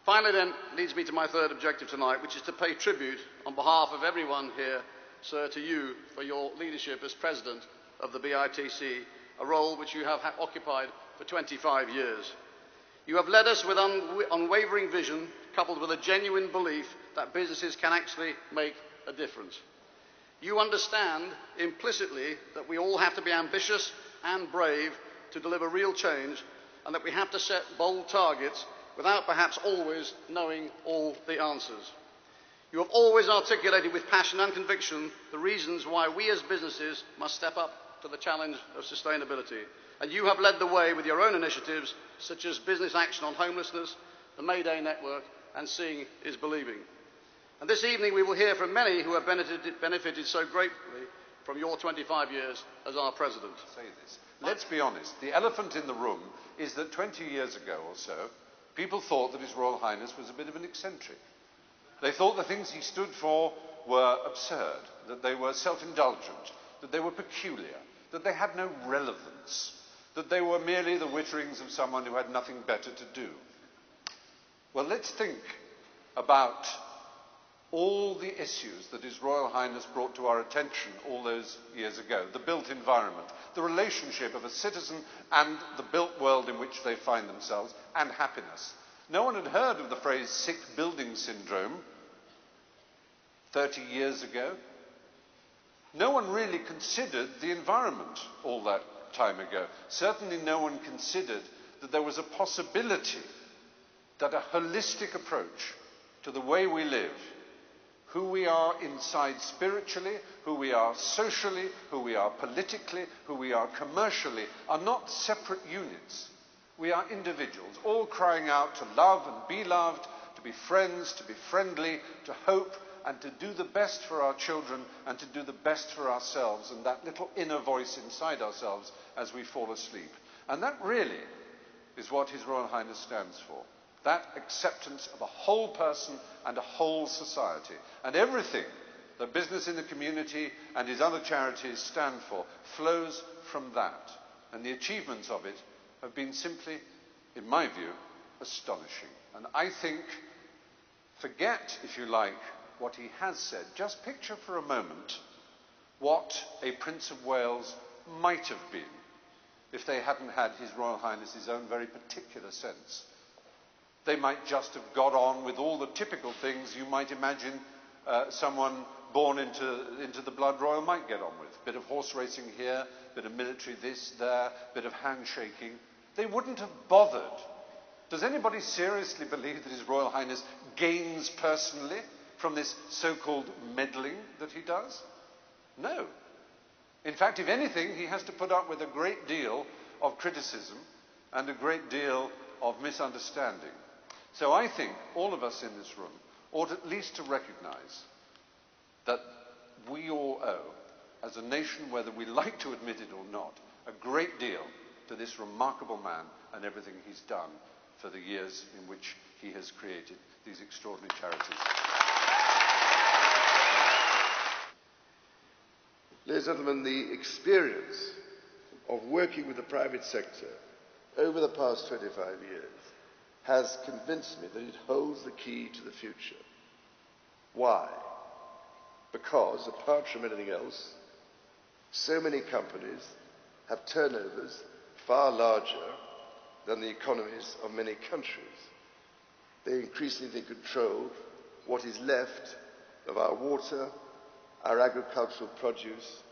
Finally then, leads me to my third objective tonight, which is to pay tribute on behalf of everyone here, sir, to you for your leadership as President of the BITC, a role which you have occupied for 25 years. You have led us with unwavering vision, coupled with a genuine belief that businesses can actually make a difference. You understand implicitly that we all have to be ambitious and brave to deliver real change, and that we have to set bold targets without perhaps always knowing all the answers. You have always articulated with passion and conviction the reasons why we as businesses must step up to the challenge of sustainability. And you have led the way with your own initiatives, such as Business Action on Homelessness, the Mayday Network, and Seeing is Believing. And this evening we will hear from many who have benefited so greatly from your 25 years as our President. Say this. Let's be honest, the elephant in the room is that 20 years ago or so, people thought that His Royal Highness was a bit of an eccentric. They thought the things he stood for were absurd, that they were self-indulgent, that they were peculiar, that they had no relevance, that they were merely the witterings of someone who had nothing better to do. Well, let's think about all the issues that His Royal Highness brought to our attention all those years ago. The built environment, the relationship of a citizen and the built world in which they find themselves, and happiness. No one had heard of the phrase sick building syndrome 30 years ago. No one really considered the environment all that time ago. Certainly no one considered that there was a possibility that a holistic approach to the way we live, who we are inside spiritually, who we are socially, who we are politically, who we are commercially, are not separate units. We are individuals, all crying out to love and be loved, to be friends, to be friendly, to hope, and to do the best for our children and to do the best for ourselves and that little inner voice inside ourselves as we fall asleep. And that really is what His Royal Highness stands for. That acceptance of a whole person and a whole society. And everything that Business in the Community and his other charities stand for flows from that. And the achievements of it have been simply, in my view, astonishing. And I think, forget, if you like, what he has said. Just picture for a moment what a Prince of Wales might have been if they hadn't had His Royal Highness's own very particular sense. They might just have got on with all the typical things you might imagine someone born into the blood royal might get on with. Bit of horse racing here, bit of military this, there, bit of handshaking. They wouldn't have bothered. Does anybody seriously believe that His Royal Highness gains personally from this so-called meddling that he does? No. In fact, if anything, he has to put up with a great deal of criticism and a great deal of misunderstanding. So I think all of us in this room ought at least to recognise that we all owe, as a nation, whether we like to admit it or not, a great deal to this remarkable man and everything he's done for the years in which he has created these extraordinary charities. Ladies and gentlemen, the experience of working with the private sector over the past 25 years has convinced me that it holds the key to the future. Why? Because, apart from anything else, so many companies have turnovers far larger than the economies of many countries. They increasingly control what is left of our water, our agricultural produce,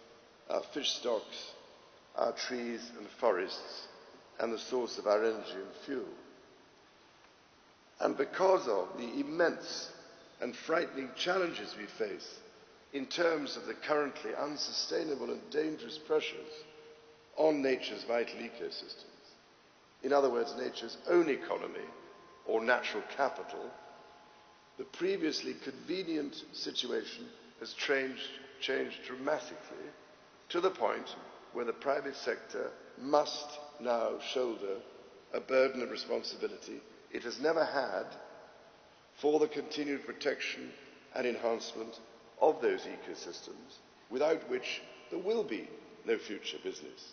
our fish stocks, our trees and forests, and the source of our energy and fuel. And because of the immense and frightening challenges we face in terms of the currently unsustainable and dangerous pressures on nature's vital ecosystems, in other words, nature's own economy or natural capital, the previously convenient situation has changed dramatically to the point where the private sector must now shoulder a burden of responsibility it has never had for the continued protection and enhancement of those ecosystems, without which there will be no future business.